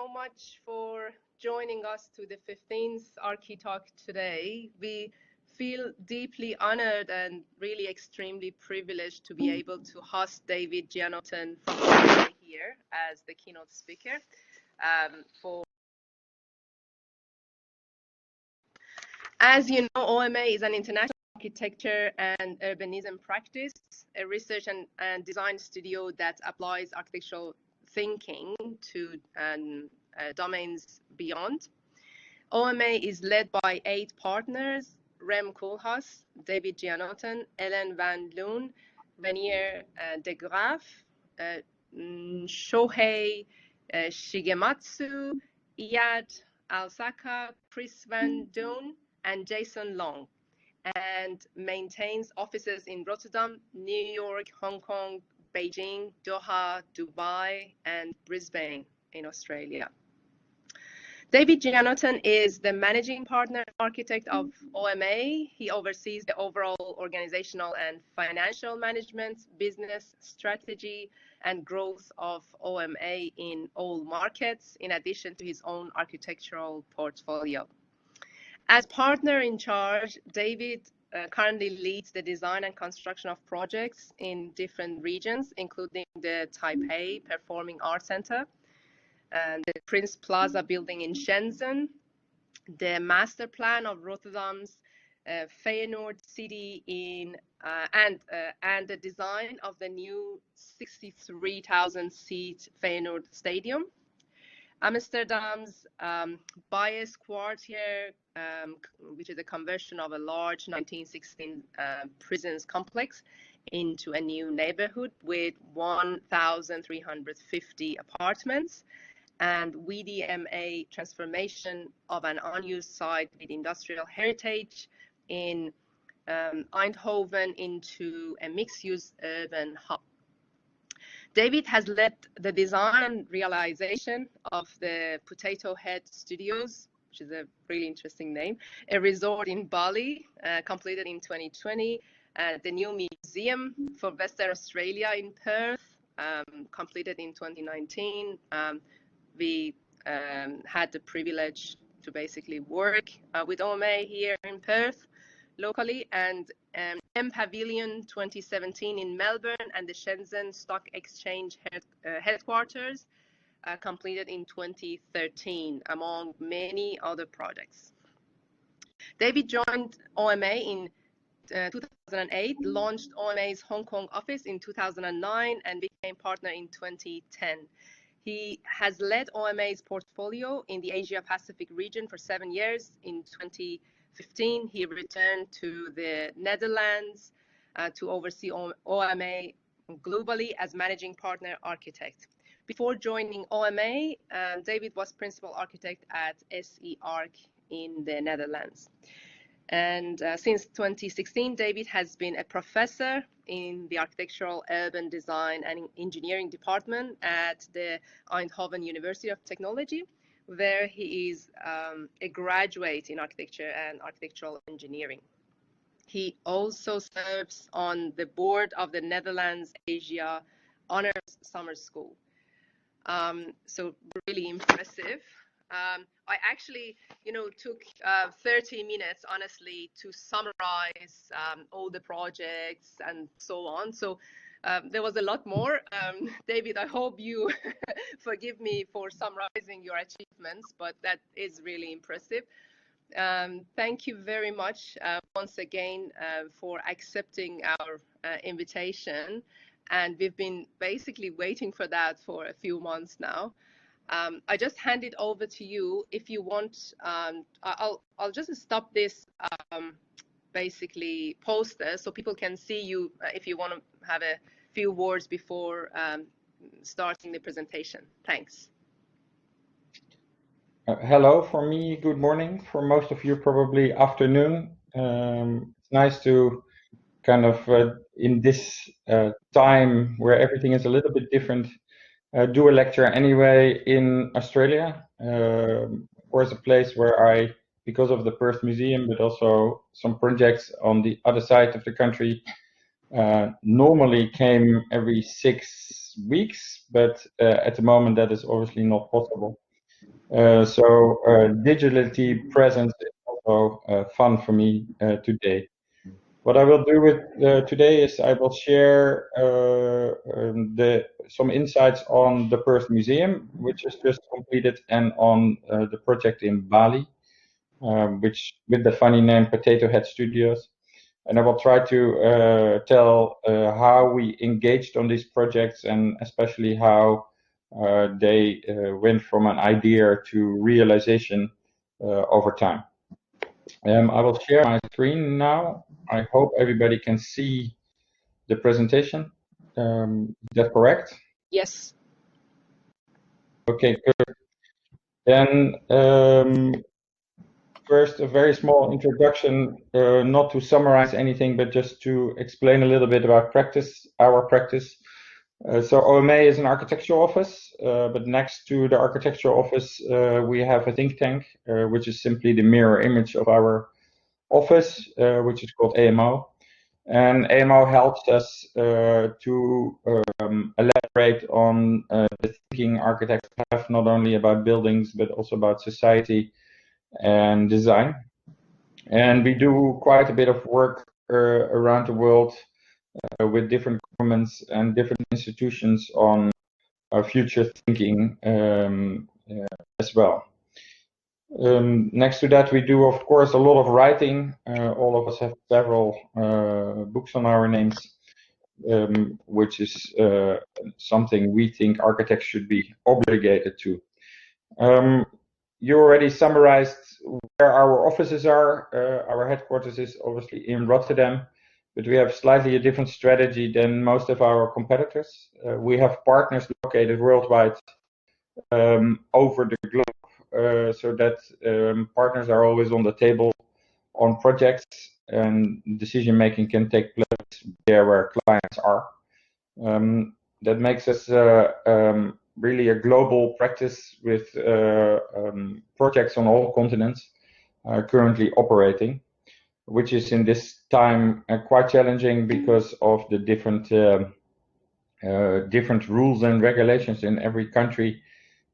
so much for joining us to the 15th ArchiTalk today. We feel deeply honored and really extremely privileged to be able to host David Gianotten from OMA here as the keynote speaker. As you know, OMA is an international architecture and urbanism practice, a research and design studio that applies architectural thinking to domains beyond. OMA is led by 8 partners: Rem Koolhaas, David Gianotten, Ellen van Loon, Renier de Graaf, Shohei Shigematsu, Iyad Alsaka, Chris van Doon, and Jason Long, and maintains offices in Rotterdam, New York, Hong Kong, Beijing, Doha, Dubai, and Brisbane in Australia. David Gianotten is the managing partner architect of OMA. He oversees the overall organizational and financial management, business strategy, and growth of OMA in all markets, in addition to his own architectural portfolio. As partner in charge, David currently leads the design and construction of projects in different regions, including the Taipei Performing Arts Centre, the Prince Plaza Building in Shenzhen, the master plan of Rotterdam's Feyenoord City and the design of the new 63,000-seat Feyenoord Stadium, Amsterdam's Bajes Kwartier, which is a conversion of a large 1916 prisons complex into a new neighborhood with 1,350 apartments, and VDMA transformation of an unused site with industrial heritage in Eindhoven into a mixed-use urban hub. David has led the design and realization of the Potato Head Studios, which is a really interesting name, a resort in Bali, completed in 2020, the new museum for Western Australia in Perth, completed in 2019. We had the privilege to basically work with OMA here in Perth locally, and MPavilion 2017 in Melbourne, and the Shenzhen Stock Exchange headquarters, completed in 2013, among many other projects. David joined OMA in 2008, launched OMA's Hong Kong office in 2009, and became partner in 2010. He has led OMA's portfolio in the Asia-Pacific region for 7 years. In 2015, he returned to the Netherlands to oversee OMA globally as managing partner architect. Before joining OMA, David was principal architect at SE Arch in the Netherlands. And since 2016, David has been a professor in the Architectural, Urban Design and Engineering department at the Eindhoven University of Technology, where he is a graduate in architecture and architectural engineering. He also serves on the board of the Netherlands Asia Honors Summer School. So really impressive. I actually, took 30 minutes, honestly, to summarize all the projects and so on. So there was a lot more. David, I hope you forgive me for summarizing your achievements, but that is really impressive. Thank you very much once again for accepting our invitation. And we've been basically waiting for that for a few months now. I just hand it over to you. If you want, I'll just stop this basically poster so people can see you if you want to have a few words before starting the presentation. Thanks. Hello, for me, good morning. For most of you, probably afternoon. It's nice to kind of, in this time where everything is a little bit different, do a lecture anyway in Australia. Of course, a place where I, because of the Perth Museum, but also some projects on the other side of the country, normally came every 6 weeks, but at the moment that is obviously not possible. So digitally present is also fun for me today. What I will do with today is I will share some insights on the Perth Museum, which is just completed, and on the project in Bali, which with the funny name Potato Head Studios. And I will try to tell how we engaged on these projects, and especially how they went from an idea to realization over time. I will share my screen now. I hope everybody can see the presentation. Is that correct? Yes. Okay, good. Then first, a very small introduction, not to summarize anything, but just to explain a little bit about our practice. So OMA is an architectural office, but next to the architectural office, we have a think tank, which is simply the mirror image of our office, which is called AMO. And AMO helps us to elaborate on the thinking architects have, not only about buildings, but also about society and design. And we do quite a bit of work around the world with different governments and different institutions on future thinking as well. Next to that, we do, of course, a lot of writing. All of us have several books on our names, which is something we think architects should be obligated to. You already summarized where our offices are. Our headquarters is obviously in Rotterdam, but we have slightly a different strategy than most of our competitors. We have partners located worldwide over the globe, so that partners are always on the table on projects, and decision making can take place there where clients are. That makes us really a global practice with projects on all continents currently operating, which is in this time quite challenging because of the different rules and regulations in every country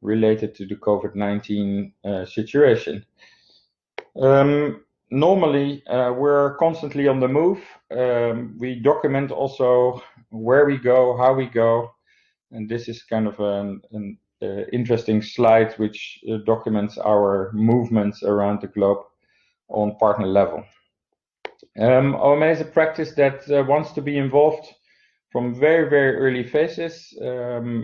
related to the COVID-19 situation. Normally, we're constantly on the move. We document also where we go, how we go, and this is kind of an interesting slide which documents our movements around the globe on partner level. OMA is a practice that wants to be involved from very, very early phases.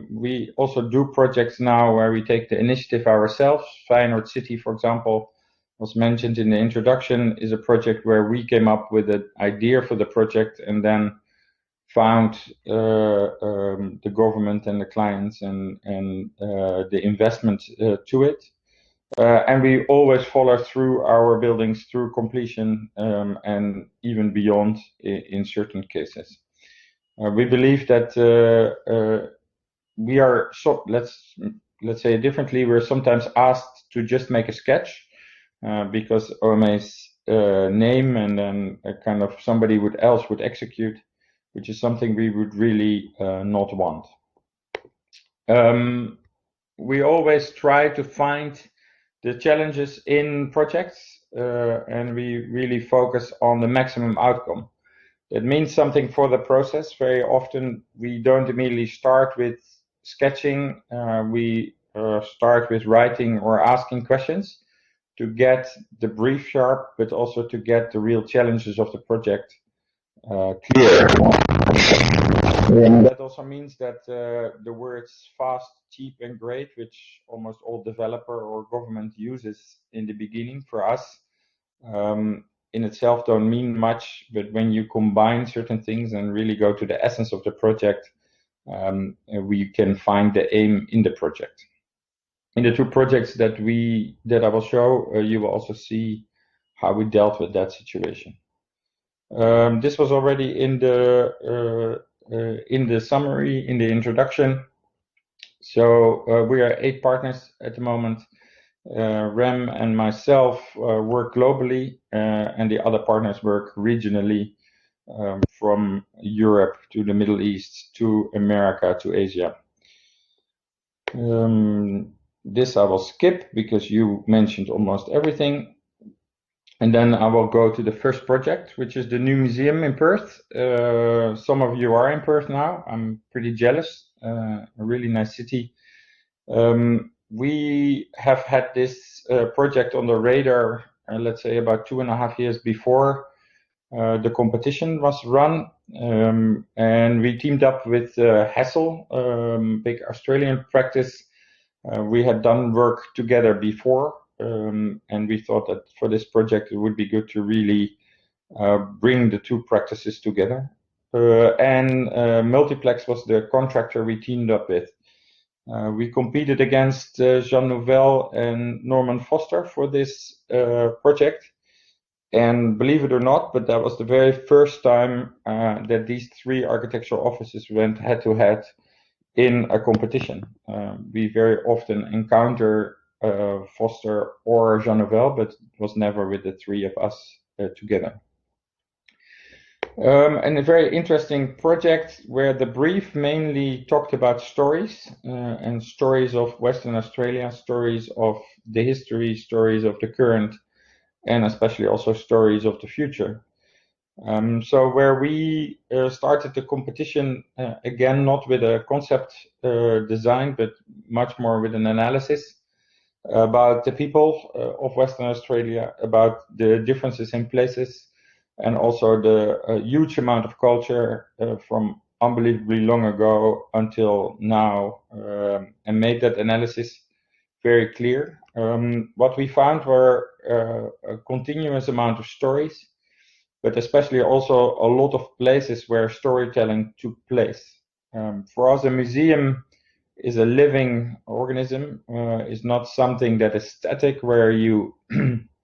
We also do projects now where we take the initiative ourselves. Feyenoord City, for example, was mentioned in the introduction, is a project where we came up with an idea for the project and then found the government and the clients and the investment to it. And we always follow through our buildings through completion and even beyond in certain cases. We believe that we are, let's say it differently, we're sometimes asked to just make a sketch because OMA's name, and then kind of somebody else would execute, which is something we would really not want. We always try to find the challenges in projects, and we really focus on the maximum outcome. That means something for the process. Very often we don't immediately start with sketching. We start with writing or asking questions to get the brief sharp, but also to get the real challenges of the project clear. That also means that the words fast, cheap, and great, which almost all developer or government uses in the beginning, for us in itself don't mean much, but when you combine certain things and really go to the essence of the project, we can find the aim in the project. In the two projects that I will show, you will also see how we dealt with that situation. This was already in the summary, in the introduction. So we are 8 partners at the moment. Rem and myself work globally, and the other partners work regionally, from Europe to the Middle East to America to Asia. this I will skip because you mentioned almost everything. And then I will go to the first project, which is the new museum in Perth. Some of you are in Perth now. I'm pretty jealous. A really nice city. We have had this project on the radar, let's say about 2.5 years before the competition was run. And we teamed up with Hassel, big Australian practice. We had done work together before. And we thought that for this project it would be good to really bring the two practices together. And Multiplex was the contractor we teamed up with. We competed against Jean Nouvel and Norman Foster for this project. And believe it or not, but that was the very first time that these three architectural offices went head-to-head in a competition. We very often encounter Foster or Jean Nouvel, but it was never with the three of us together. And a very interesting project where the brief mainly talked about stories and stories of Western Australia, stories of the history, stories of the current, and especially also stories of the future. So where we started the competition, again, not with a concept design, but much more with an analysis about the people of Western Australia, about the differences in places, and also the huge amount of culture from unbelievably long ago until now, and made that analysis very clear. What we found were a continuous amount of stories, but especially also a lot of places where storytelling took place. For us, a museum is a living organism, is not something that is static where you,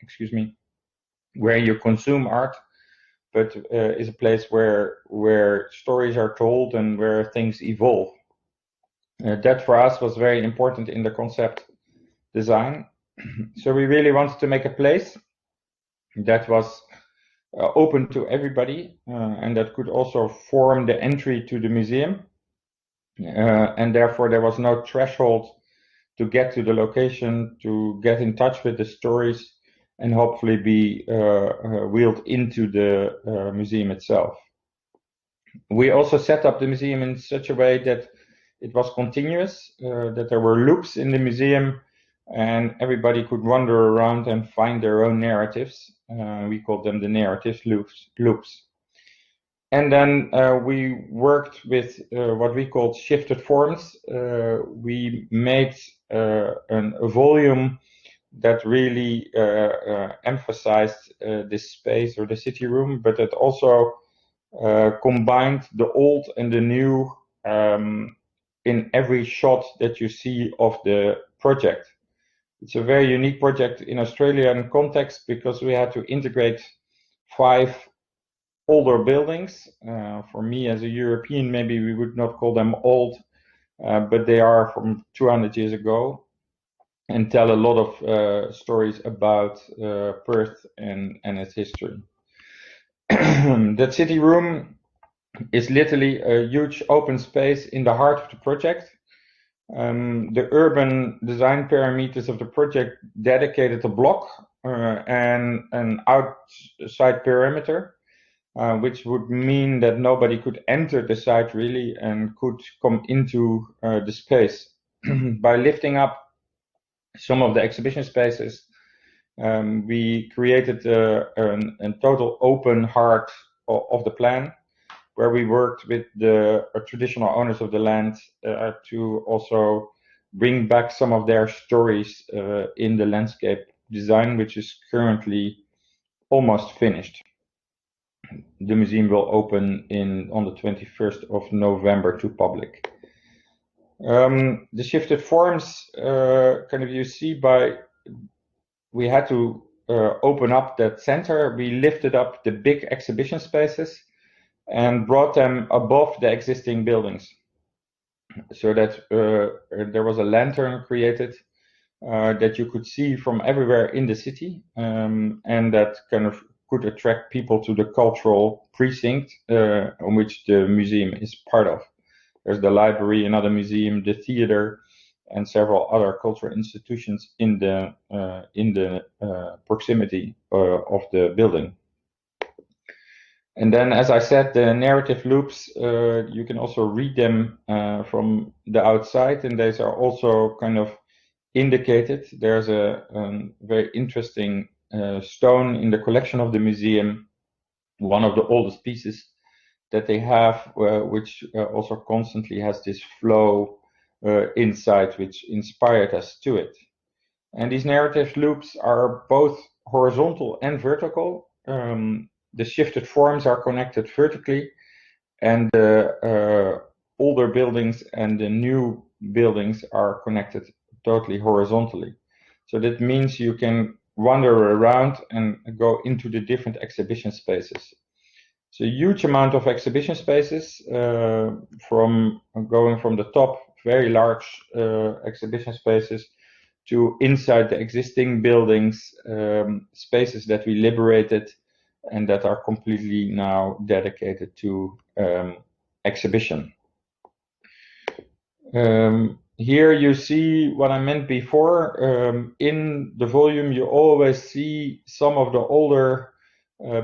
excuse me, where you consume art, but is a place where stories are told and where things evolve. That for us was very important in the concept design. So we really wanted to make a place that was open to everybody and that could also form the entry to the museum. And therefore there was no threshold to get to the location, to get in touch with the stories, and hopefully be wheeled into the museum itself. We also set up the museum in such a way that it was continuous, that there were loops in the museum and everybody could wander around and find their own narratives. We called them the narratives loops. And then we worked with what we called shifted forms. We made a volume that really emphasized this space or the city room, but it also combined the old and the new in every shot that you see of the project. It's a very unique project in Australian context because we had to integrate 5 older buildings. For me as a European, maybe we would not call them old, but they are from 200 years ago and tell a lot of stories about Perth and its history. That city room is literally a huge open space in the heart of the project. The urban design parameters of the project dedicated a block and an outside perimeter, which would mean that nobody could enter the site really and could come into the space. By lifting up some of the exhibition spaces, we created a total open heart of the plan, where we worked with the traditional owners of the land to also bring back some of their stories in the landscape design, which is currently almost finished. The museum will open on the 21st of November to public. The shifted forms, kind of you see we had to open up that center. We lifted up the big exhibition spaces and brought them above the existing buildings, so that there was a lantern created that you could see from everywhere in the city, and that kind of could attract people to the cultural precinct on which the museum is part of. There's the library, another museum, the theater, and several other cultural institutions in the proximity of the building. And then, as I said, the narrative loops, you can also read them from the outside, and these are also kind of indicated. There's a very interesting stone in the collection of the museum, one of the oldest pieces that they have, which also constantly has this flow inside, which inspired us to it. And these narrative loops are both horizontal and vertical. The shifted forms are connected vertically, and the older buildings and the new buildings are connected totally horizontally. So that means you can wander around and go into the different exhibition spaces. So a huge amount of exhibition spaces, from going from the top, very large exhibition spaces, to inside the existing buildings, spaces that we liberated and that are completely now dedicated to exhibition. Here you see what I meant before. In the volume you always see some of the older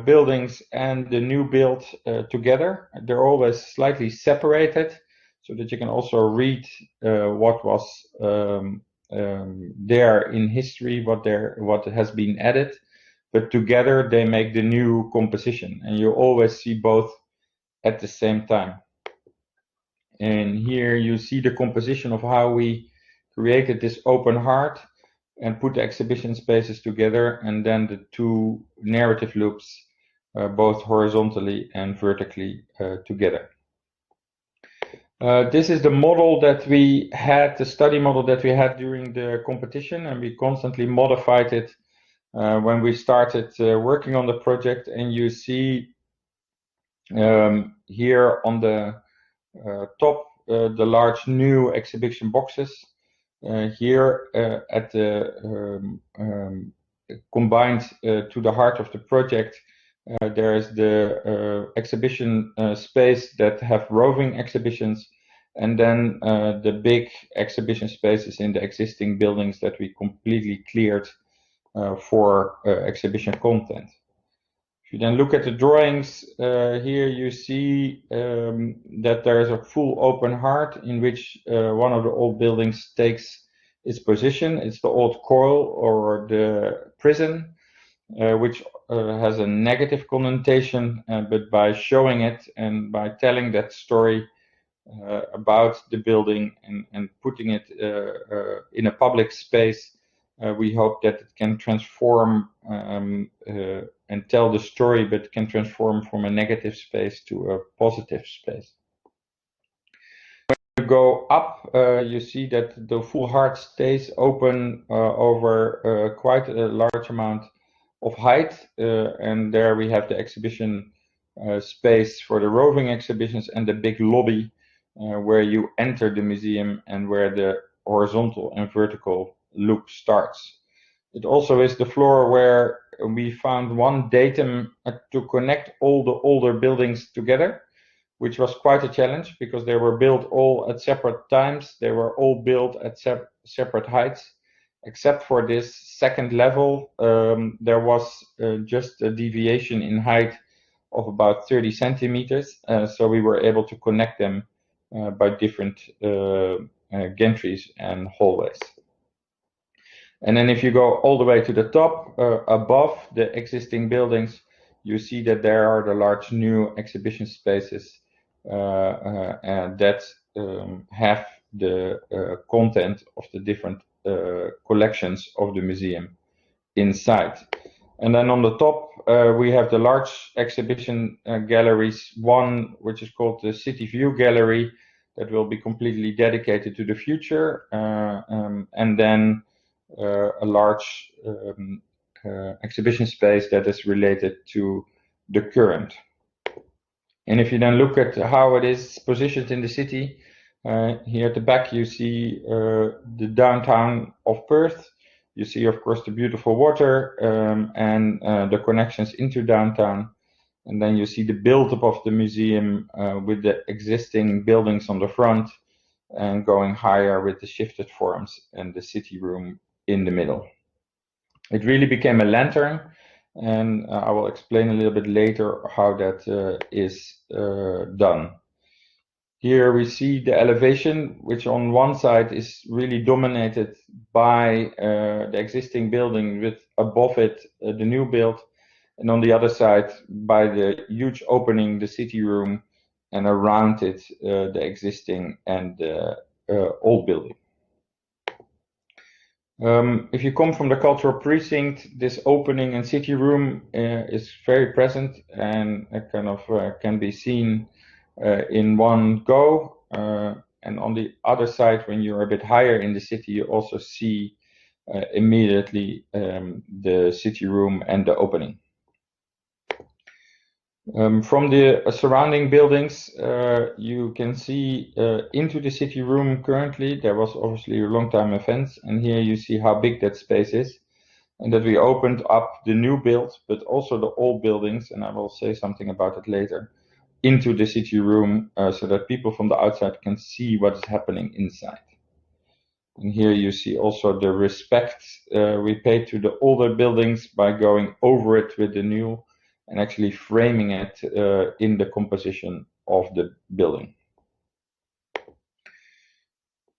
buildings and the new build together. They're always slightly separated so that you can also read what was there in history, what has been added, but together they make the new composition, and you always see both at the same time. And here you see the composition of how we created this open heart and put the exhibition spaces together, and then the two narrative loops both horizontally and vertically together. This is the model that we had, the study model that we had during the competition, and we constantly modified it when we started working on the project. And you see here on the top the large new exhibition boxes. Here at the combined to the heart of the project, there is the exhibition space that have roving exhibitions, and then the big exhibition spaces in the existing buildings that we completely cleared for exhibition content. If you then look at the drawings, here you see that there is a full open heart in which one of the old buildings takes its position. It's the old coil or the prison, which has a negative connotation, but by showing it and by telling that story about the building and putting it in a public space, we hope that it can transform and tell the story, but can transform from a negative space to a positive space. When you go up, you see that the full heart stays open over quite a large amount of height, and there we have the exhibition space for the roving exhibitions and the big lobby where you enter the museum and where the horizontal and vertical loop starts. It also is the floor where we found one datum to connect all the older buildings together, which was quite a challenge because they were built all at separate times. They were all built at separate heights. Except for this second level, there was just a deviation in height of about 30 centimeters. So we were able to connect them by different gantries and hallways. And then if you go all the way to the top, above the existing buildings, you see that there are the large new exhibition spaces that have the content of the different collections of the museum inside. And then on the top, we have the large exhibition galleries, one which is called the CTBUH Gallery, that will be completely dedicated to the future, and then a large exhibition space that is related to the current. And if you then look at how it is positioned in the city, here at the back you see the downtown of Perth. You see, of course, the beautiful water and the connections into downtown. And then you see the build-up of the museum with the existing buildings on the front, and going higher with the shifted forms and the city room in the middle. It really became a lantern, and I will explain a little bit later how that is done. Here we see the elevation, which on one side is really dominated by the existing building, with above it the new build, and on the other side by the huge opening, the city room, and around it the existing and the old building. If you come from the cultural precinct, this opening and city room is very present, and kind of can be seen in one go. And on the other side, when you're a bit higher in the city, you also see immediately the city room and the opening. From the surrounding buildings, you can see into the city room currently. There was obviously a long time events, and here you see how big that space is, and that we opened up the new build, but also the old buildings, and I will say something about it later, into the city room so that people from the outside can see what is happening inside. And here you see also the respect we paid to the older buildings by going over it with the new and actually framing it in the composition of the building.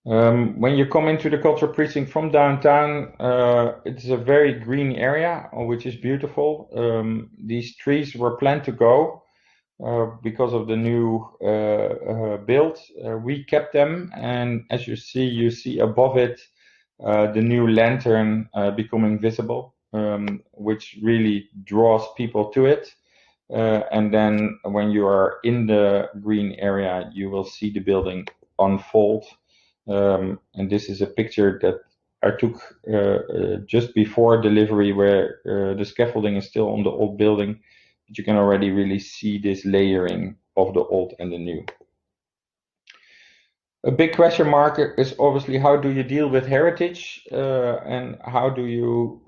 When you come into the cultural precinct from downtown, it's a very green area, which is beautiful. These trees were planned to go because of the new build. We kept them, and as you see above it the new lantern becoming visible, which really draws people to it. And then when you are in the green area, you will see the building unfold. And this is a picture that I took just before delivery, where the scaffolding is still on the old building, but you can already really see this layering of the old and the new. A big question mark is obviously how do you deal with heritage and how do you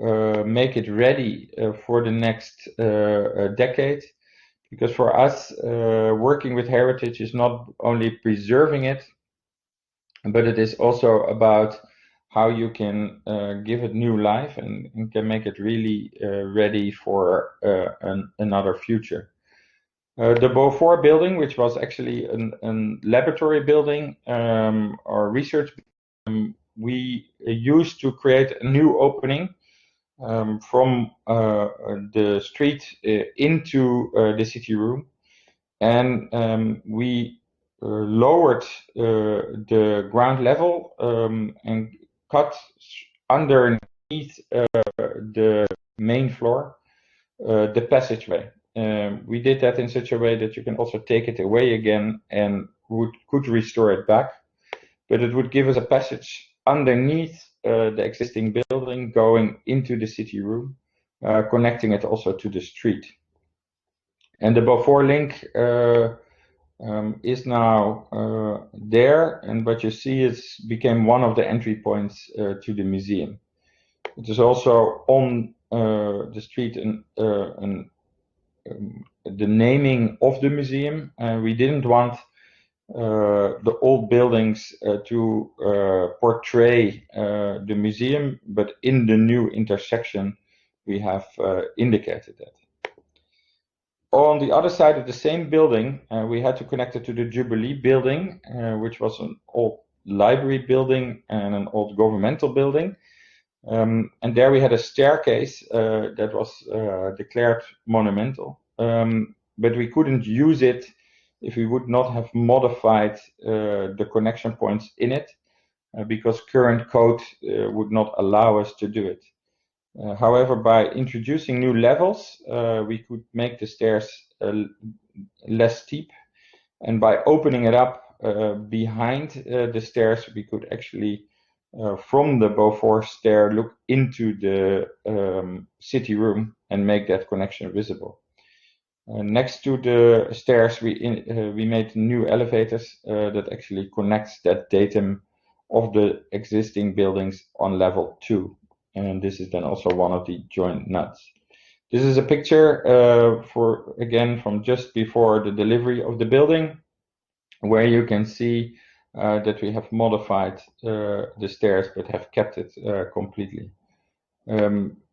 make it ready for the next decade? Because for us, working with heritage is not only preserving it, but it is also about how you can give it new life and can make it really ready for another future. The Beaufort building, which was actually a laboratory building or research, we used to create a new opening from the street into the city room, and we lowered the ground level and cut underneath the main floor the passageway. We did that in such a way that you can also take it away again and could restore it back, but it would give us a passage underneath the existing building going into the city room, connecting it also to the street. And the Beaufort link is now there, and what you see is became one of the entry points to the museum. It is also on the street and the naming of the museum. We didn't want the old buildings to portray the museum, but in the new intersection we have indicated that. On the other side of the same building, we had to connect it to the Jubilee building, which was an old library building and an old governmental building. And there we had a staircase that was declared monumental, but we couldn't use it if we would not have modified the connection points in it, because current code would not allow us to do it. However, by introducing new levels, we could make the stairs less steep, and by opening it up behind the stairs, we could actually from the Beaufort stair look into the city room and make that connection visible. Next to the stairs, we made new elevators that actually connects that datum of the existing buildings on level 2. And this is then also one of the joint nuts. This is a picture from just before the delivery of the building, where you can see that we have modified the stairs but have kept it completely.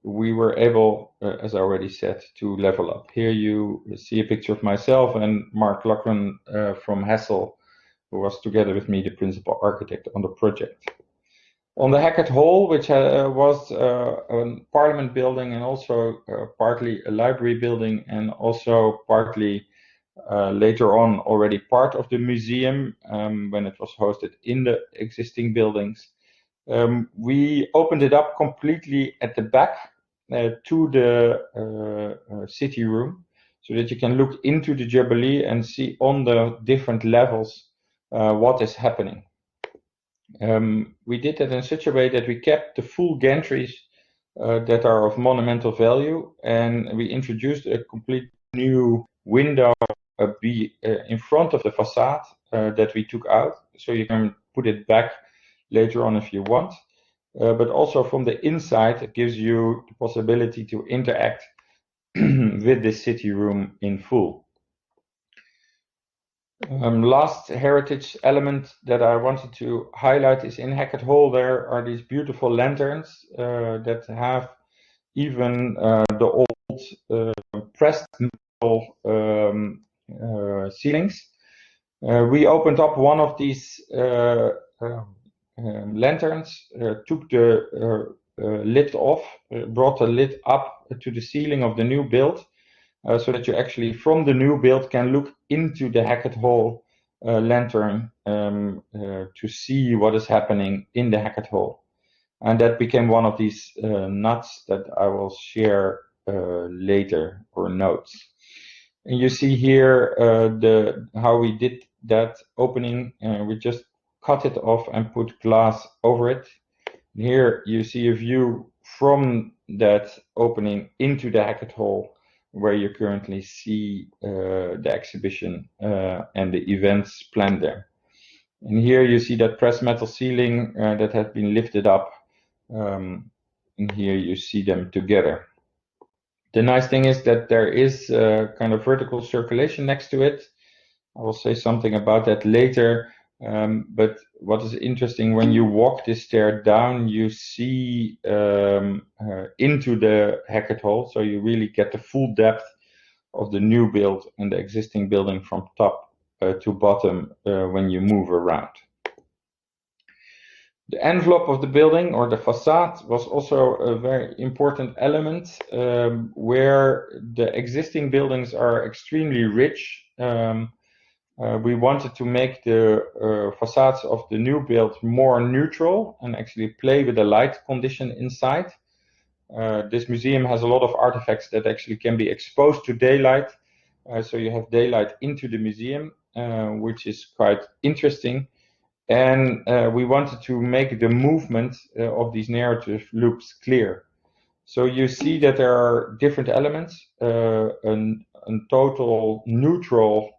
We were able, as I already said, to level up. Here you see a picture of myself and Mark Lachlan from Hassel, who was together with me the principal architect on the project. On the Hackett Hall, which was a parliament building and also partly a library building and also partly later on already part of the museum when it was hosted in the existing buildings. We opened it up completely at the back to the city room, so that you can look into the Jubilee and see on the different levels what is happening. We did that in such a way that we kept the full gantries that are of monumental value, and we introduced a complete new window in front of the facade that we took out, so you can put it back later on if you want. But also from the inside, it gives you the possibility to interact with the city room in full. Last heritage element that I wanted to highlight is in Hackett Hall there are these beautiful lanterns that have even the old pressed metal ceilings. We opened up one of these lanterns, took the lid off, brought the lid up to the ceiling of the new build, so that you actually from the new build can look into the Hackett Hall lantern to see what is happening in the Hackett Hall. And that became one of these nuts that I will share later, or notes. And you see here how we did that opening. We just cut it off and put glass over it. Here you see a view from that opening into the Hackett Hall, where you currently see the exhibition and the events planned there. And here you see that pressed metal ceiling that has been lifted up, and here you see them together. The nice thing is that there is kind of vertical circulation next to it. I will say something about that later. But what is interesting, when you walk this stair down, you see into the Hackett Hall, so you really get the full depth of the new build and the existing building from top to bottom when you move around. The envelope of the building, or the facade, was also a very important element where the existing buildings are extremely rich. We wanted to make the facades of the new build more neutral and actually play with the light condition inside. This museum has a lot of artifacts that actually can be exposed to daylight, so you have daylight into the museum, which is quite interesting. And we wanted to make the movement of these narrative loops clear. So you see that there are different elements, a total neutral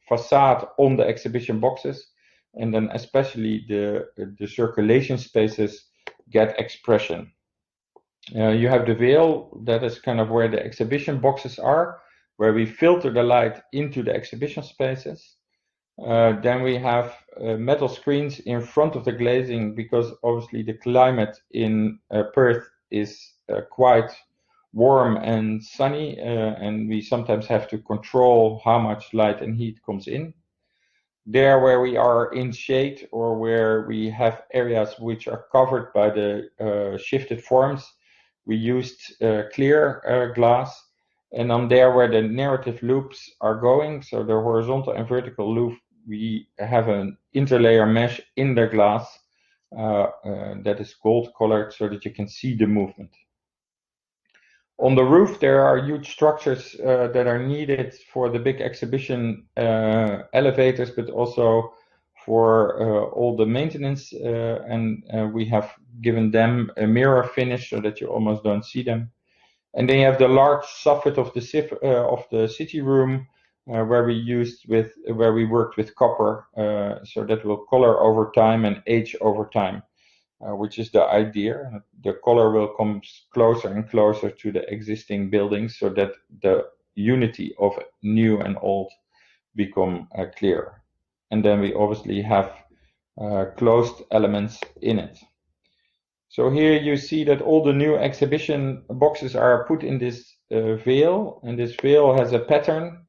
facade on the exhibition boxes, and then especially the circulation spaces get expression. You have the veil, that is kind of where the exhibition boxes are, where we filter the light into the exhibition spaces. Then we have metal screens in front of the glazing, because obviously the climate in Perth is quite warm and sunny, and we sometimes have to control how much light and heat comes in. There where we are in shade, or where we have areas which are covered by the shifted forms, we used clear glass. And on there where the narrative loops are going, so the horizontal and vertical loop, we have an interlayer mesh in the glass that is gold colored, so that you can see the movement. On the roof, there are huge structures that are needed for the big exhibition elevators, but also for all the maintenance, and we have given them a mirror finish so that you almost don't see them. And then you have the large soffit of the city room, where we worked with copper, so that will color over time and age over time, which is the idea. The color will come closer and closer to the existing buildings, so that the unity of new and old become clearer. and then we obviously have closed elements in it. So here you see that all the new exhibition boxes are put in this veil, and this veil has a pattern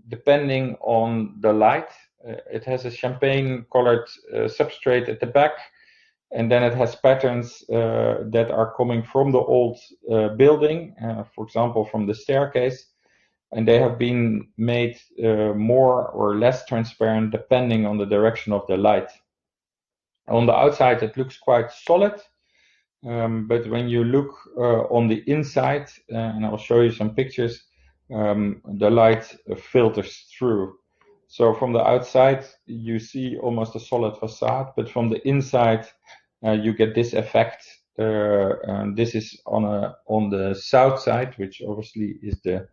depending on the light. It has a champagne colored substrate at the back, and then it has patterns that are coming from the old building, for example from the staircase, and they have been made more or less transparent depending on the direction of the light. On the outside it looks quite solid, but when you look on the inside, and I'll show you some pictures, the light filters through. So from the outside you see almost a solid facade, but from the inside you get this effect. And this is on the south side, which obviously is the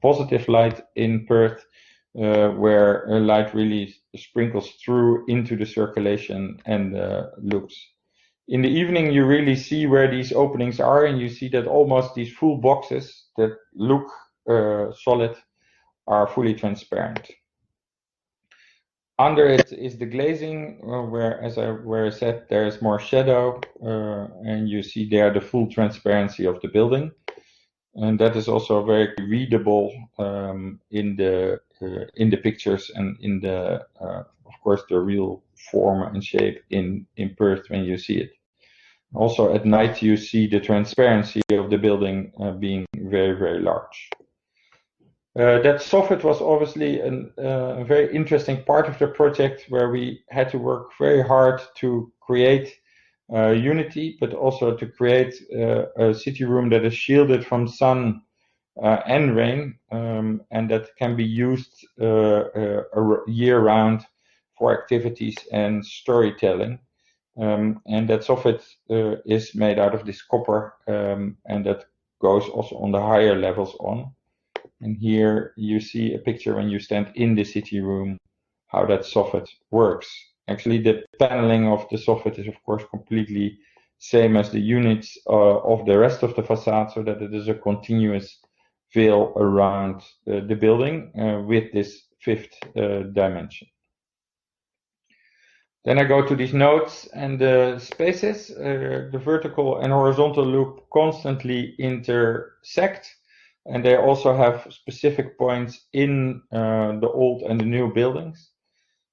positive light in Perth, where light really sprinkles through into the circulation and looks. In the evening you really see where these openings are, and you see that almost these full boxes that look solid are fully transparent. Under it is the glazing, where I said there is more shadow, and you see there the full transparency of the building, and that is also very readable in the pictures and in the of course the real form and shape in Perth when you see it. Also at night you see the transparency of the building being very, very large. That soffit was obviously a very interesting part of the project, where we had to work very hard to create unity, but also to create a city room that is shielded from sun and rain, and that can be used year-round for activities and storytelling. And that soffit is made out of this copper, and that goes also on the higher levels on. And here you see a picture when you stand in the city room, how that soffit works. Actually, the paneling of the soffit is of course completely same as the units of the rest of the facade, so that it is a continuous veil around the building with this fifth dimension. Then I go to these nodes and the spaces. The vertical and horizontal loop constantly intersect, and they also have specific points in the old and the new buildings.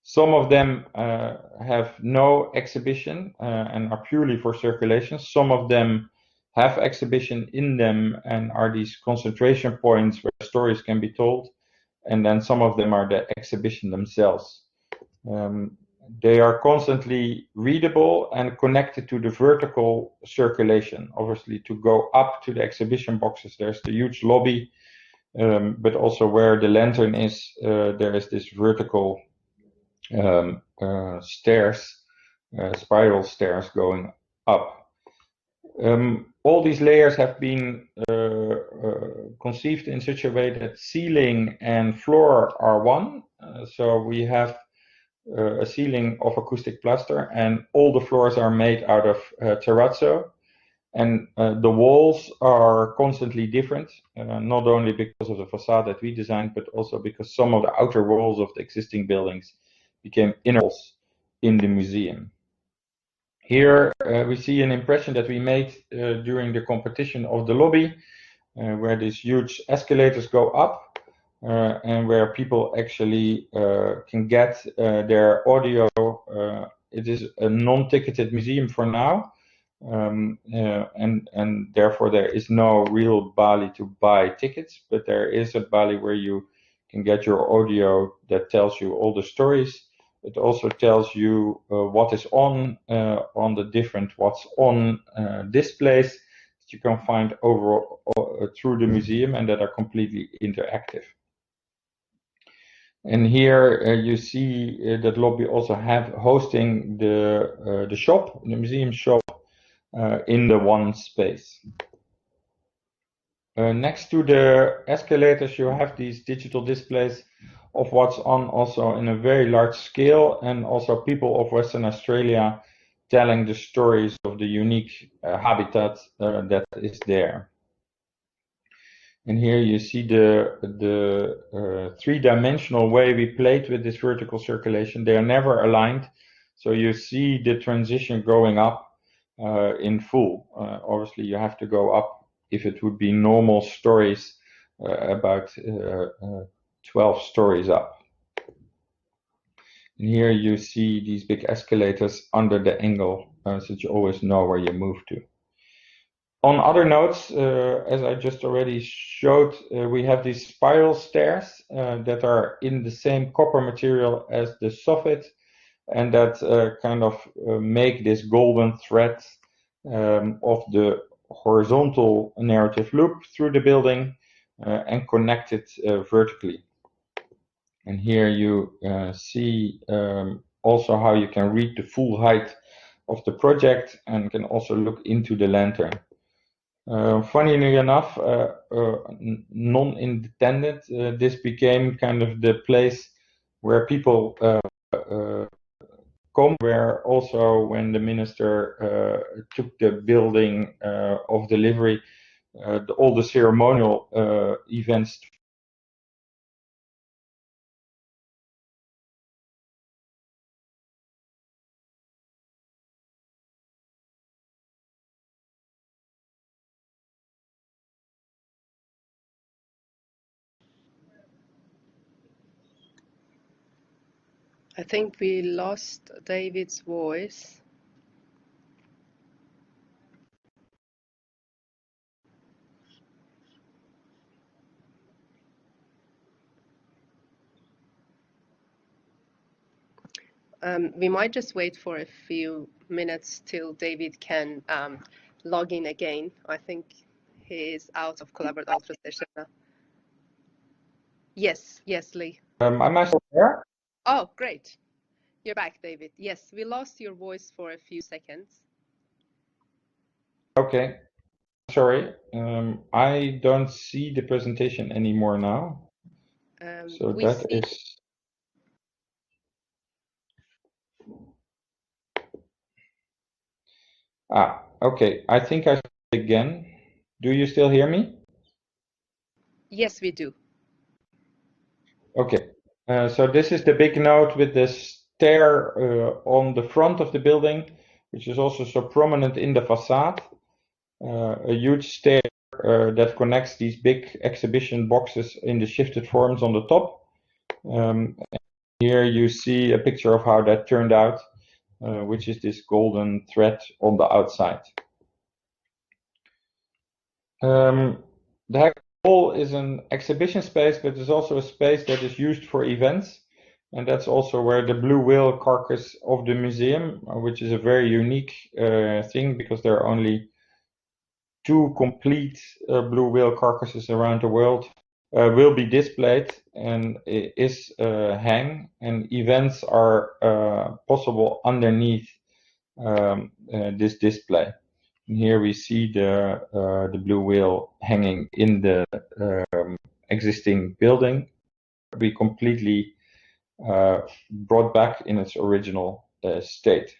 Some of them have no exhibition and are purely for circulation. Some of them have exhibition in them and are these concentration points where stories can be told. And then some of them are the exhibition themselves. They are constantly readable and connected to the vertical circulation. Obviously, to go up to the exhibition boxes, there's the huge lobby, but also where the lantern is, there is this vertical stairs, spiral stairs going up. All these layers have been conceived in such a way that ceiling and floor are one. So we have a ceiling of acoustic plaster, and all the floors are made out of terrazzo, and the walls are constantly different, not only because of the facade that we designed, but also because some of the outer walls of the existing buildings became inner walls in the museum. Here we see an impression that we made during the competition of the lobby, where these huge escalators go up, and where people actually can get their audio. It is a non-ticketed museum for now, and therefore there is no real Bali to buy tickets, but there is a Bali where you can get your audio that tells you all the stories. It also tells you what is on the different what's on displays that you can find overall through the museum, and that are completely interactive. And here you see that lobby also hosting the shop, the museum shop, in the one space. Next to the escalators, you have these digital displays of what's on, also in a very large scale, and also people of Western Australia telling the stories of the unique habitat that is there. And here you see the three-dimensional way we played with this vertical circulation. They are never aligned, so you see the transition going up in full. Obviously, you have to go up if it would be normal stories, about 12 stories up. And here you see these big escalators under the angle, so that you always know where you move to. On other notes, as I just already showed, we have these spiral stairs that are in the same copper material as the soffit, and that kind of make this golden thread of the horizontal narrative loop through the building and connect it vertically. And here you see also how you can read the full height of the project and can also look into the lantern. Funnily enough, non-intended, this became kind of the place where people come, where also when the minister took the building of delivery, all the ceremonial events. I think we lost David's voice. We might just wait for a few minutes till David can log in again. I think he is out of Collaborate Ultra session now. Yes, Lee. Am I still there? Oh, great. You're back, David. Yes, we lost your voice for a few seconds. Okay. Sorry. I don't see the presentation anymore now. So that is. Okay. I think I see again. Do you still hear me? Yes, we do. Okay. So this is the big note with the stair on the front of the building, which is also so prominent in the facade. A huge stair that connects these big exhibition boxes in the shifted forms on the top. Here you see a picture of how that turned out, which is this golden thread on the outside. The hall is an exhibition space, but there's also a space that is used for events. And that's also where the blue whale carcass of the museum, which is a very unique thing because there are only 2 complete blue whale carcasses around the world, will be displayed and is hang, and events are possible underneath this display. And here we see the blue whale hanging in the existing building, be completely brought back in its original state.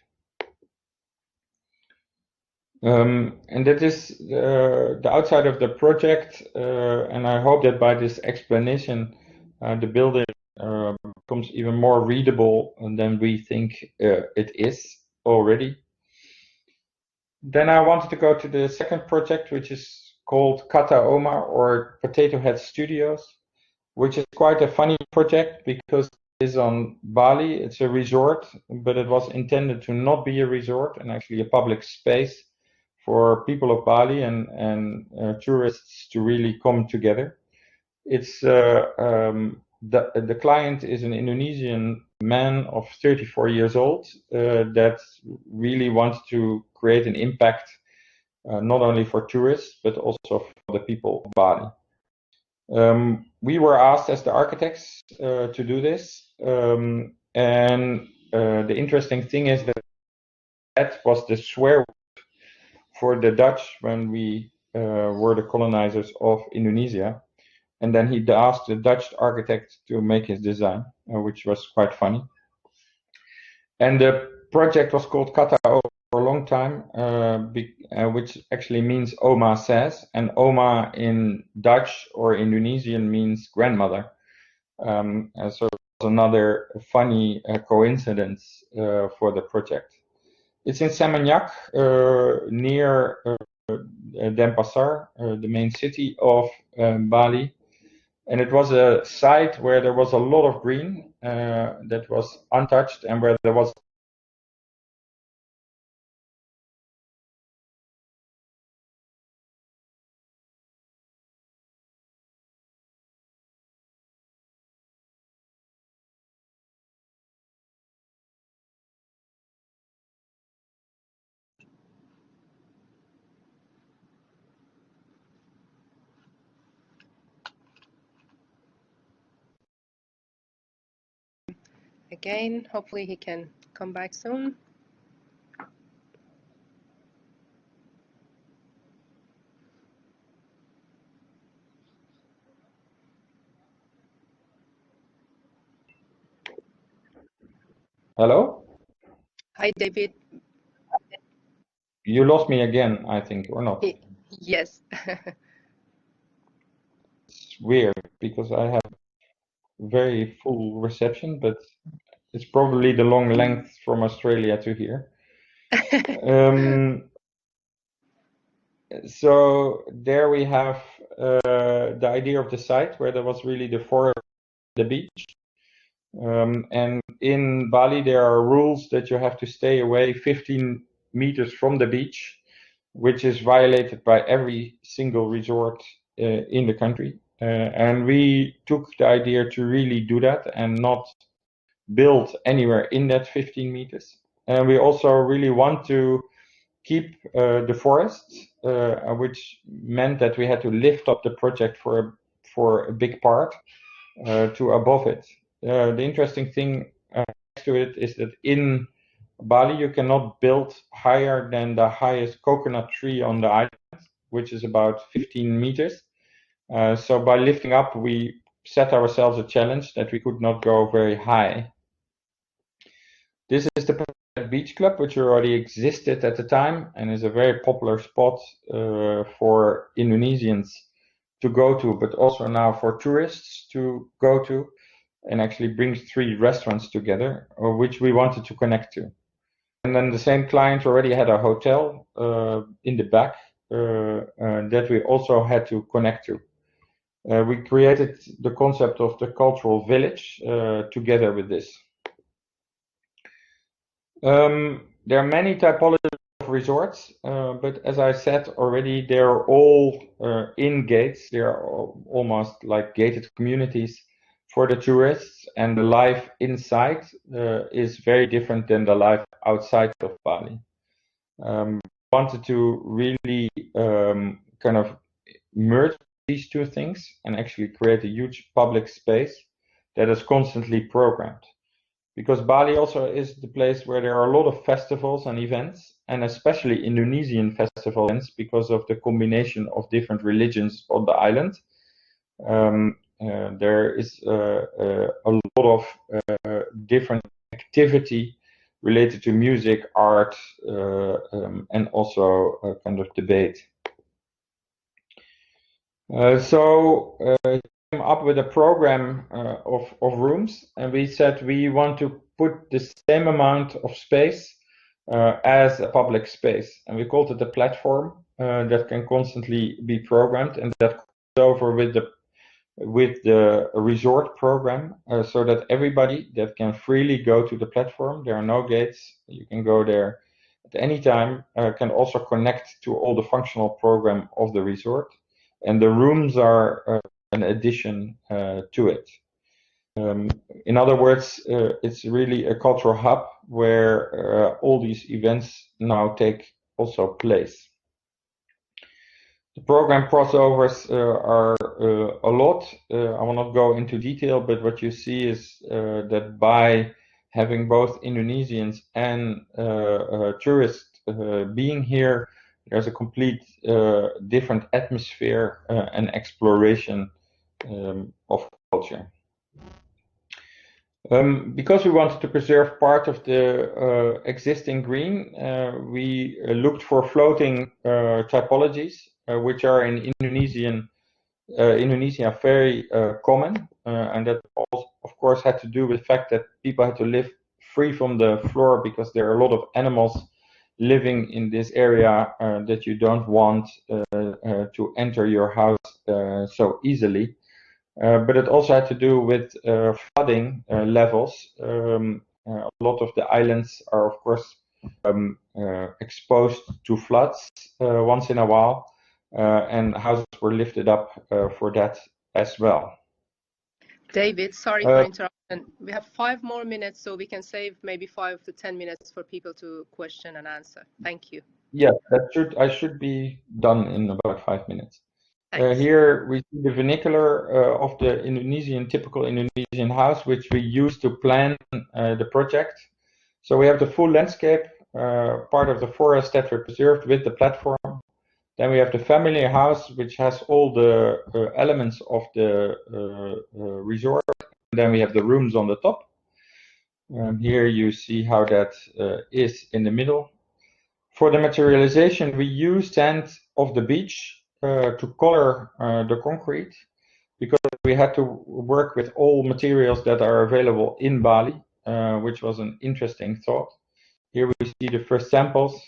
And that is the outside of the project, and I hope that by this explanation the building becomes even more readable than we think it is already. Then I wanted to go to the second project, which is called Kata Oma, or Potato Head Studios, which is quite a funny project because it is on Bali. It's a resort, but it was intended to not be a resort and actually a public space for people of Bali and tourists to really come together. It's the client is an Indonesian man of 34 years old that really wants to create an impact not only for tourists but also for the people of Bali. We were asked as the architects to do this, and the interesting thing is that was the swear word for the Dutch when we were the colonizers of Indonesia. And then he asked the Dutch architect to make his design, which was quite funny. And the project was called Kata Oma, for a long time, which actually means Oma says, and Oma in Dutch or Indonesian means grandmother. So it's another funny coincidence for the project. It's in Seminyak, near Denpasar, the main city of Bali. And it was a site where there was a lot of green that was untouched, and where there was Again, hopefully he can come back soon. Hello? Hi, David. You lost me again, I think, or not? Yes. It's weird because I have very full reception, but it's probably the long length from Australia to here. So there we have the idea of the site, where there was really the forest, the beach. And in Bali, there are rules that you have to stay away 15 meters from the beach, which is violated by every single resort in the country. And we took the idea to really do that and not build anywhere in that 15 meters. And we also really want to keep the forests, which meant that we had to lift up the project for a big part to above it. The interesting thing next to it is that in Bali you cannot build higher than the highest coconut tree on the island, which is about 15 meters. So by lifting up, we set ourselves a challenge that we could not go very high. This is the Beach Club, which already existed at the time and is a very popular spot for Indonesians to go to, but also now for tourists to go to, and actually brings 3 restaurants together, which we wanted to connect to. And then the same client already had a hotel in the back that we also had to connect to. We created the concept of the cultural village together with this. There are many typologies of resorts, but as I said already, they're all in gates. They are almost like gated communities for the tourists, and the life inside is very different than the life outside of Bali. We wanted to really kind of merge these two things and actually create a huge public space that is constantly programmed. Because Bali also is the place where there are a lot of festivals and events, and especially Indonesian festival events, because of the combination of different religions on the island. There is a lot of different activity related to music, art, and also kind of debate. So came up with a program of rooms, and we said we want to put the same amount of space as a public space, and we called it a platform that can constantly be programmed, and that goes over with the resort program, so that everybody that can freely go to the platform, there are no gates, you can go there at any time, can also connect to all the functional program of the resort, and the rooms are an addition to it. In other words, it's really a cultural hub where all these events now take also place. The program crossovers are a lot. I will not go into detail, but what you see is that by having both Indonesians and tourists being here, there's a complete different atmosphere and exploration of culture. Because we wanted to preserve part of the existing green, we looked for floating typologies, which are in Indonesia very common, and that also, of course, had to do with the fact that people had to live free from the floor because there are a lot of animals living in this area that you don't want to enter your house so easily. But it also had to do with flooding levels. A lot of the islands are, of course, exposed to floods once in a while, and houses were lifted up for that as well. David, sorry for interruption. We have 5 more minutes, so we can save maybe 5 to 10 minutes for people to question and answer. Thank you. Yeah, I should be done in about 5 minutes. Here we see the vernacular of the typical Indonesian house, which we use to plan the project. So we have the full landscape, part of the forest that we preserved with the platform. Then we have the family house, which has all the elements of the resort. And then we have the rooms on the top. Here you see how that is in the middle. For the materialization, we use sand of the beach to color the concrete, because we had to work with all materials that are available in Bali, which was an interesting thought. Here we see the first samples,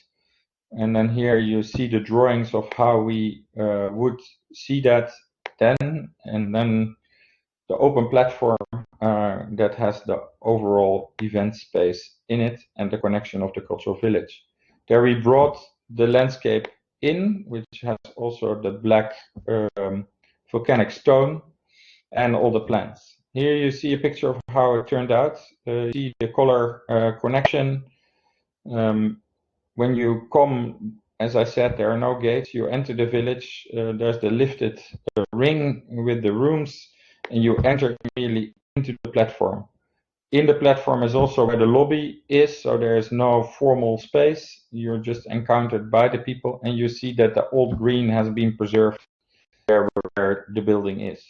and then here you see the drawings of how we would see that then, and then the open platform that has the overall event space in it and the connection of the cultural village. There we brought the landscape in, which has also the black volcanic stone and all the plants. Here you see a picture of how it turned out. You see the color connection. When you come, as I said, there are no gates. You enter the village. There's the lifted ring with the rooms, and you enter immediately into the platform. In the platform is also where the lobby is, so there is no formal space. You're just encountered by the people, and you see that the old green has been preserved there where the building is.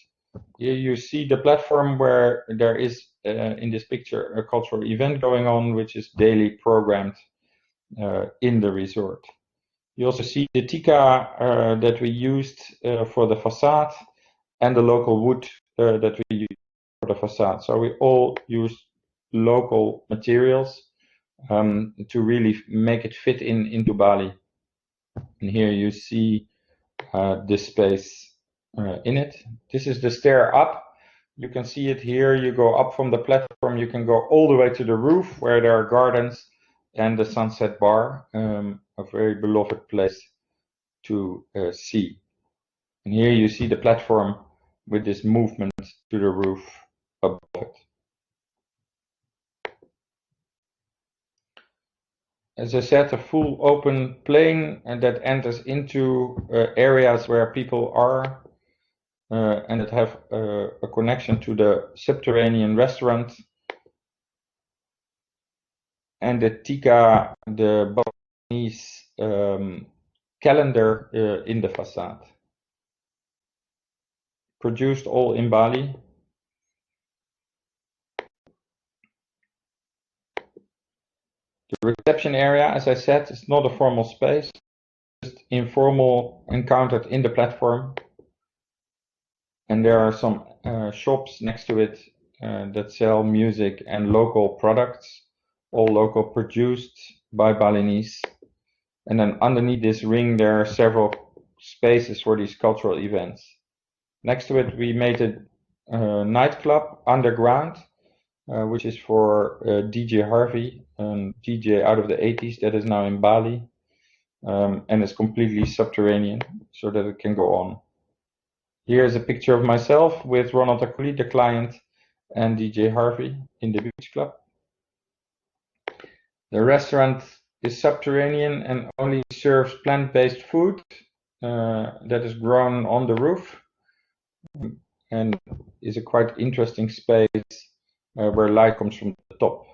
Here you see the platform where there is, in this picture, a cultural event going on, which is daily programmed in the resort. You also see the tika that we used for the facade, and the local wood that we used for the facade. So we all use local materials to really make it fit into Bali. And here you see this space in it. This is the stair up. You can see it here. You go up from the platform. You can go all the way to the roof where there are gardens and the sunset bar, a very beloved place to see. And here you see the platform with this movement to the roof above it. As I said, a full open plane and that enters into areas where people are and that have a connection to the subterranean restaurant and the tika, the Balinese calendar in the facade. Produced all in Bali. The reception area, as I said, is not a formal space, just informal, encountered in the platform. And there are some shops next to it that sell music and local products, all local produced by Balinese. And then underneath this ring, there are several spaces for these cultural events. Next to it, we made a nightclub underground, which is for DJ Harvey, a DJ out of the 80s that is now in Bali, and is completely subterranean so that it can go on. Here is a picture of myself with Ronald Akuli, the client, and DJ Harvey in the beach club. The restaurant is subterranean and only serves plant-based food that is grown on the roof, and is a quite interesting space where light comes from the top.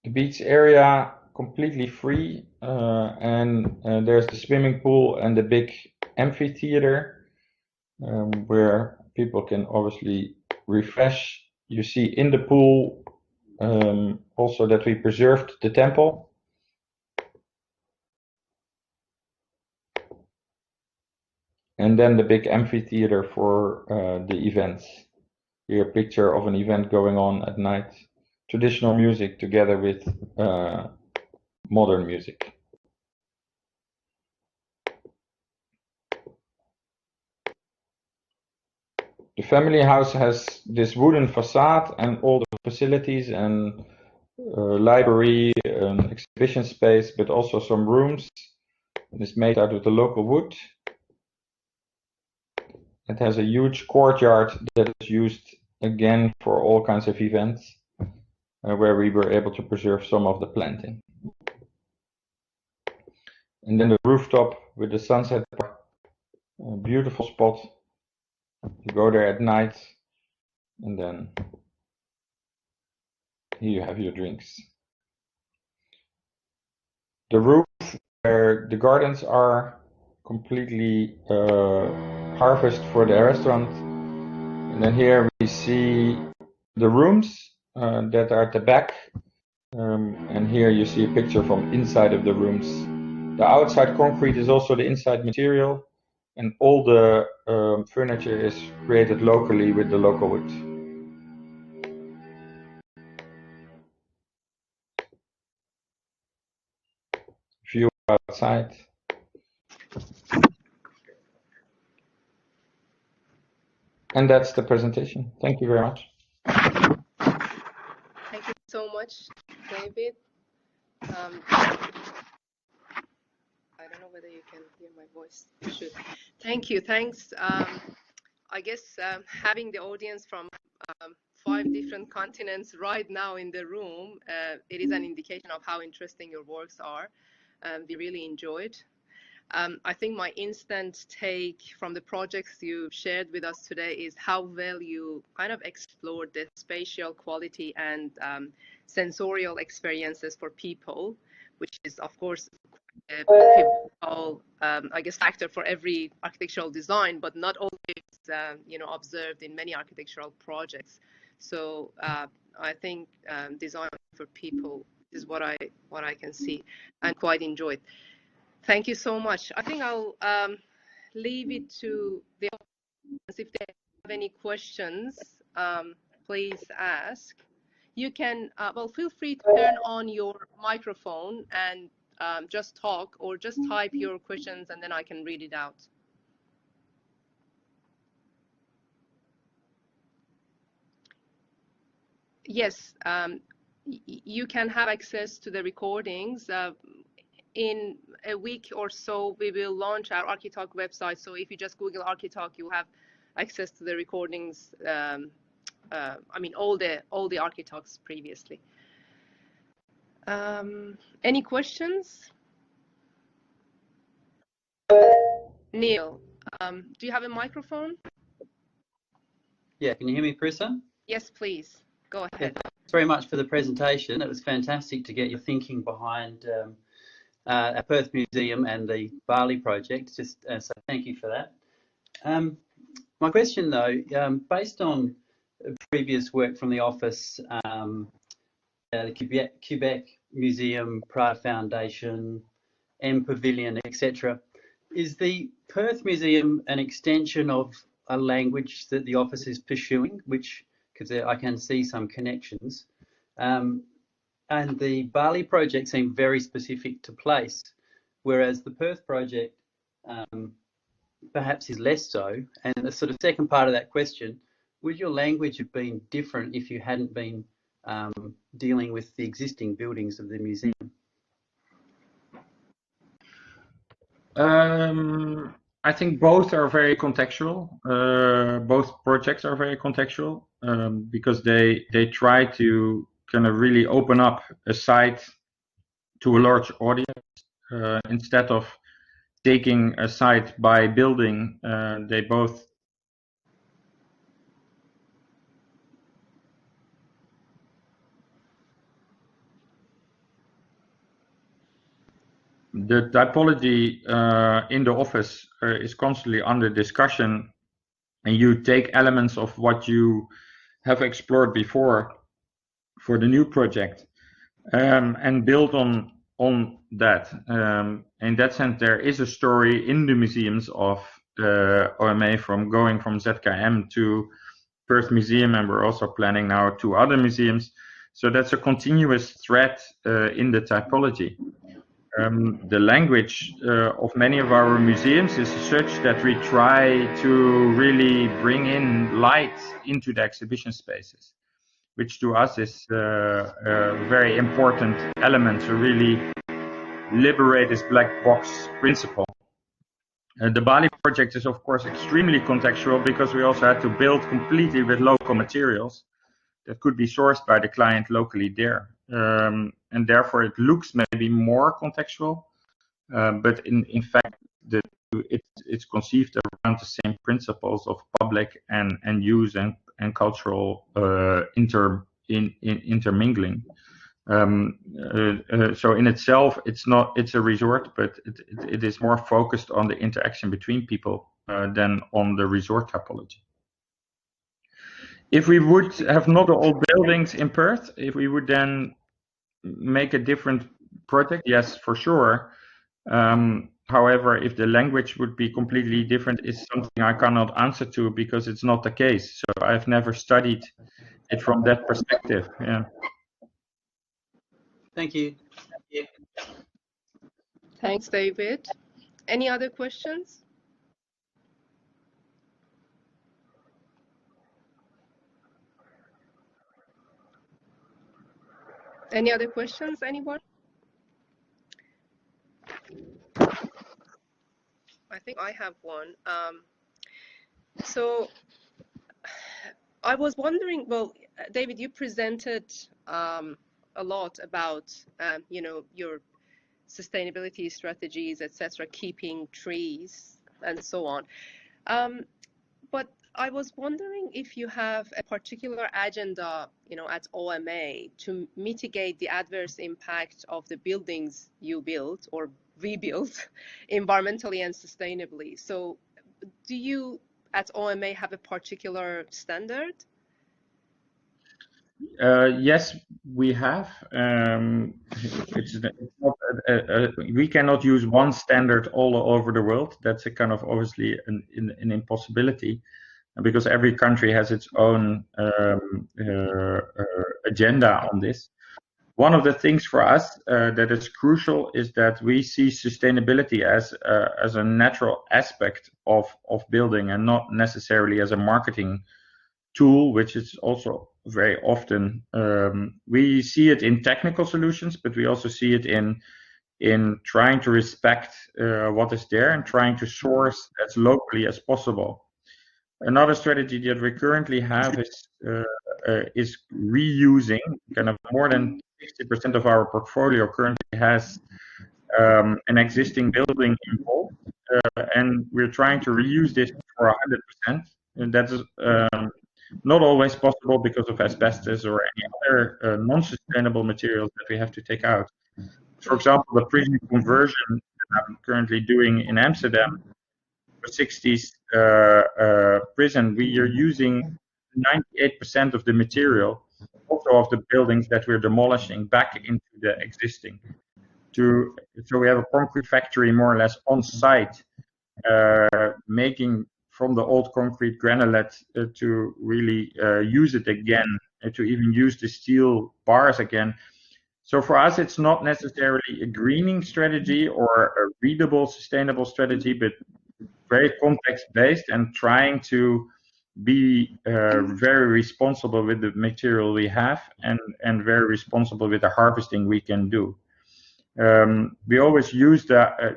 The beach area completely free, and there's the swimming pool and the big amphitheater where people can obviously refresh. You see in the pool also that we preserved the temple. And then the big amphitheater for the events. Here a picture of an event going on at night. Traditional music together with modern music. The family house has this wooden facade and all the facilities and library, exhibition space, but also some rooms. And it's made out of the local wood. It has a huge courtyard that is used again for all kinds of events, where we were able to preserve some of the planting. And then the rooftop with the sunset bar, a beautiful spot. You go there at night, and then here you have your drinks. The roof where the gardens are completely harvested for the restaurant. And then here we see the rooms that are at the back. And here you see a picture from inside of the rooms. The outside concrete is also the inside material, and all the furniture is created locally with the local wood. View outside. And that's the presentation. Thank you very much. Thank you so much, David. I don't know whether you can hear my voice. You should. Thank you. Thanks. I guess having the audience from 5 different continents right now in the room, it is an indication of how interesting your works are. We really enjoyed. I think my instant take from the projects you shared with us today is how well you kind of explored the spatial quality and sensorial experiences for people, which is, of course, a pivotal, I guess, factor for every architectural design, but not always, observed in many architectural projects. So I think design for people is what I can see and quite enjoyed. Thank you so much. I think I'll leave it to the audience. If they have any questions, please ask. You can, feel free to turn on your microphone and just talk, or just type your questions and then I can read it out. Yes, you can have access to the recordings. In a week or so, we will launch our ArchiTalk website. So if you just Google ArchiTalk, you'll have access to the recordings. I mean, all the ArchiTalks previously. Any questions? Neil, do you have a microphone? Yeah, can you hear me, Carissa? Yes, please. Go ahead. Yeah, thanks very much for the presentation. It was fantastic to get your thinking behind our Perth Museum and the Bali project. Just so thank you for that. My question, though, based on previous work from the office, the Quebec Museum, Prada Foundation, MPavilion, etc., is the Perth Museum an extension of a language that the office is pursuing, which, because I can see some connections, and the Bali project seemed very specific to place, whereas the Perth project perhaps is less so. And the sort of second part of that question, would your language have been different if you hadn't been dealing with the existing buildings of the museum? I think both are very contextual. Both projects are very contextual because they try to kind of really open up a site to a large audience instead of taking a site by building. They both The typology in the office is constantly under discussion, and you take elements of what you have explored before for the new project and build on that. In that sense, there is a story in the museums of OMA from going from ZKM to Perth Museum, and we're also planning now 2 other museums. So that's a continuous thread in the typology. The language of many of our museums is such that we try to really bring in light into the exhibition spaces, which to us is a very important element to really liberate this black box principle. The Bali project is of course extremely contextual because we also had to build completely with local materials that could be sourced by the client locally there. And therefore it looks maybe more contextual, but in fact it's conceived around the same principles of public and use and cultural intermingling. So in itself, it's a resort, but it is more focused on the interaction between people than on the resort typology. If we would have not all buildings in Perth, if we would then make a different project, yes, for sure. However, if the language would be completely different, is something I cannot answer to because it's not the case. So I've never studied it from that perspective. Yeah. Thank you. Thanks, David. Any other questions? Any other questions, anyone? I think I have one. So I was wondering, well, David, you presented a lot about, you know, your sustainability strategies, etc., keeping trees and so on. But I was wondering if you have a particular agenda, you know, at OMA to mitigate the adverse impact of the buildings you build or rebuild environmentally and sustainably. So do you at OMA have a particular standard? Yes, we have. We cannot use one standard all over the world. That's a kind of obviously an impossibility, because every country has its own agenda on this. One of the things for us that is crucial is that we see sustainability as a natural aspect of building and not necessarily as a marketing tool, which is also very often we see it in technical solutions, but we also see it in trying to respect what is there and trying to source as locally as possible. Another strategy that we currently have is reusing. Kind of more than 60% of our portfolio currently has an existing building involved, and we're trying to reuse this for 100%. And that's not always possible because of asbestos or any other non-sustainable materials that we have to take out. For example, the prison conversion that I'm currently doing in Amsterdam, for 60s prison, we are using 98% of the material, also of the buildings that we're demolishing, back into the existing. So we have a concrete factory more or less on site, making from the old concrete granulate to really use it again, to even use the steel bars again. So for us, it's not necessarily a greening strategy or a readable, sustainable strategy, but very context-based and trying to be very responsible with the material we have and very responsible with the harvesting we can do. We always use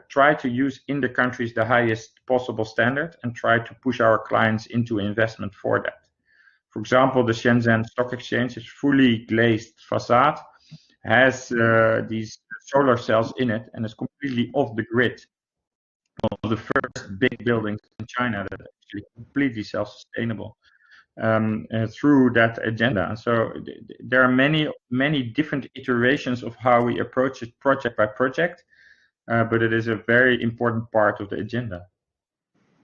try to use in the countries the highest possible standard and try to push our clients into investment for that. For example, the Shenzhen Stock Exchange is fully glazed facade, has these solar cells in it, and is completely off the grid. One of the first big buildings in China that are actually completely self-sustainable through that agenda. So there are many different iterations of how we approach it project by project. but it is a very important part of the agenda.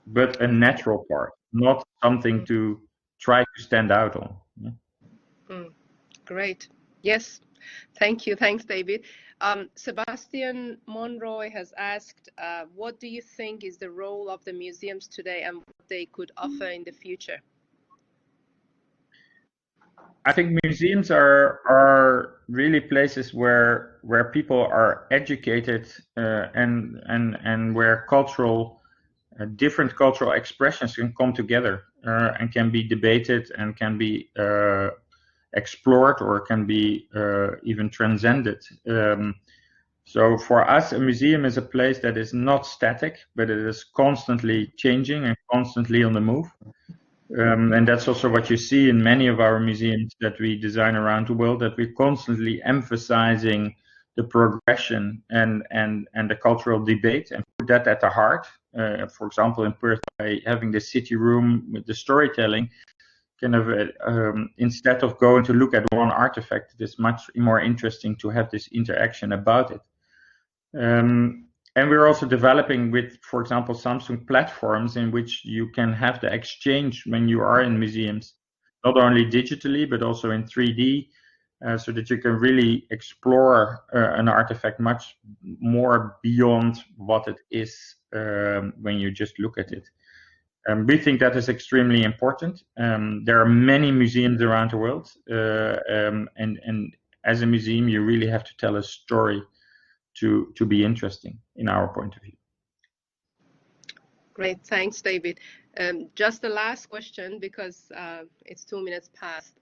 But a natural part, not something to try to stand out on. Great. Yes. Thank you. Thanks, David. Sebastian Monroy has asked, what do you think is the role of the museums today and what they could offer in the future? I think museums are really places where people are educated and where different cultural expressions can come together and can be debated and can be explored or can be even transcended. So for us, a museum is a place that is not static, but it is constantly changing and constantly on the move. And that's also what you see in many of our museums that we design around the world, that we're constantly emphasizing the progression and the cultural debate and put that at the heart. For example, in Perth, by having the city room with the storytelling, kind of instead of going to look at one artifact, it is much more interesting to have this interaction about it. And we're also developing with, for example, Samsung platforms in which you can have the exchange when you are in museums, not only digitally, but also in 3D, so that you can really explore an artifact much more beyond what it is when you just look at it. We think that is extremely important. There are many museums around the world, and as a museum, you really have to tell a story to be interesting in our point of view. Great, thanks, David. Just the last question, because it's 2 minutes past.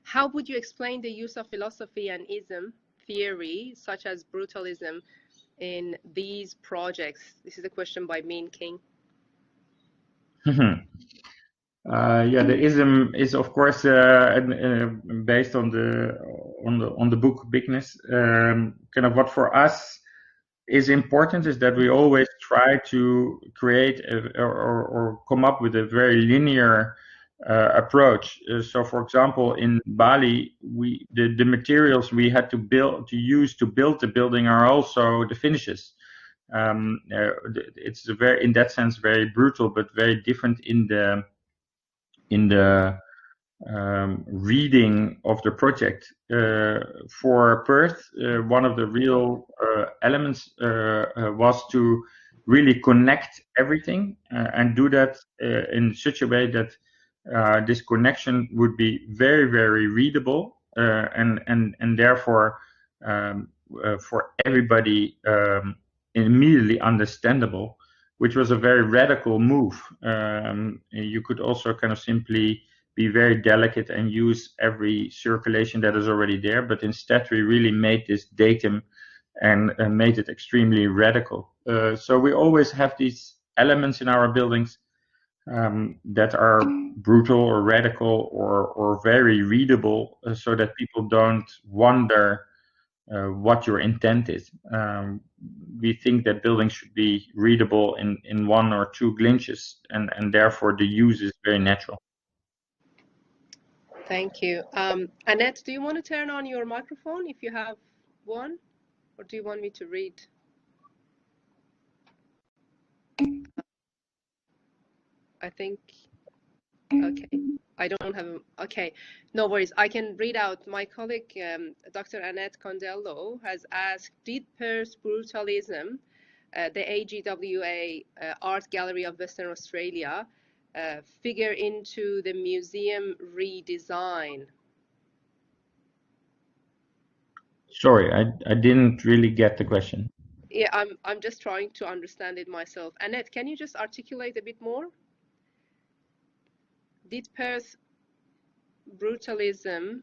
How would you explain the use of philosophy and ism theory, such as brutalism, in these projects? This is a question by Mean King. Yeah, the ism is of course based on the book Bigness. Kind of what for us is important is that we always try to create or come up with a very linear approach. So, for example, in Bali, the materials we had to use to build the building are also the finishes. It's in that sense very brutal, but very different in the reading of the project. For Perth, one of the real elements was to really connect everything and do that in such a way that this connection would be very, very readable and therefore for everybody immediately understandable, which was a very radical move. You could also kind of simply be very delicate and use every circulation that is already there, but instead we really made this datum and made it extremely radical. So we always have these elements in our buildings that are brutal or radical or very readable, so that people don't wonder what your intent is. We think that buildings should be readable in 1 or 2 glimpses, and therefore the use is very natural. Thank you. Annette, do you want to turn on your microphone if you have one, or do you want me to read? I think, okay, I don't have, okay, no worries. I can read out. My colleague, Dr. Annette Condello, has asked, did Perth Brutalism, the AGWA Art Gallery of Western Australia, figure into the museum redesign? Sorry, I didn't really get the question. Yeah, I'm just trying to understand it myself. Annette, can you just articulate a bit more? Did Perth Brutalism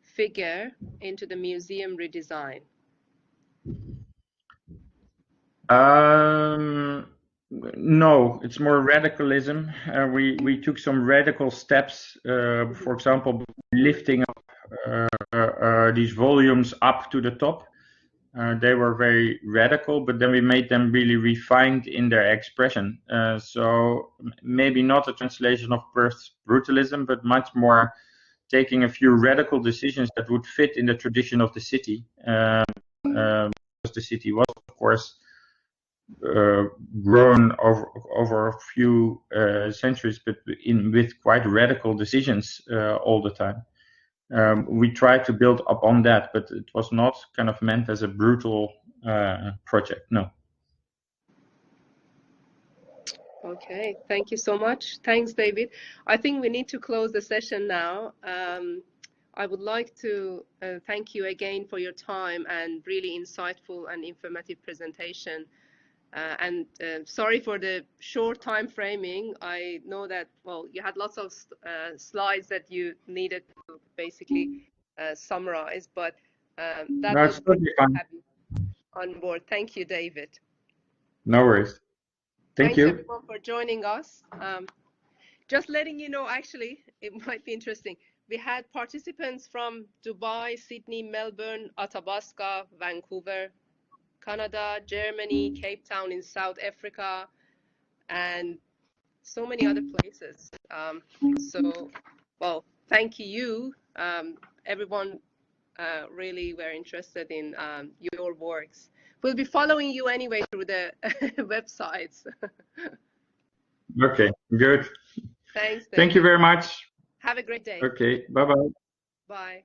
figure into the museum redesign? No, it's more radicalism. We took some radical steps, for example, lifting up these volumes up to the top. They were very radical, but then we made them really refined in their expression. So maybe not a translation of Perth's brutalism, but much more taking a few radical decisions that would fit in the tradition of the city. Because the city was, of course, grown over a few centuries, but with quite radical decisions all the time. We tried to build upon that, but it was not kind of meant as a brutal project. No. Okay, thank you so much. Thanks, David. I think we need to close the session now. I would like to thank you again for your time and really insightful and informative presentation. Sorry for the short time framing. I know that, well, you had lots of slides that you needed to basically summarize, but that No, was totally fine. on board. Thank you, David. No worries. Thank Thanks you. everyone for joining us. Just letting you know, actually, it might be interesting. We had participants from Dubai, Sydney, Melbourne, Athabasca, Vancouver, Canada, Germany, Cape Town in South Africa, and so many other places. So, well, thank you. Everyone really were interested in your works. We'll be following you anyway through the websites. Okay, good. Thanks, David. Thank you very much. Have a great day. Okay, bye-bye. Bye.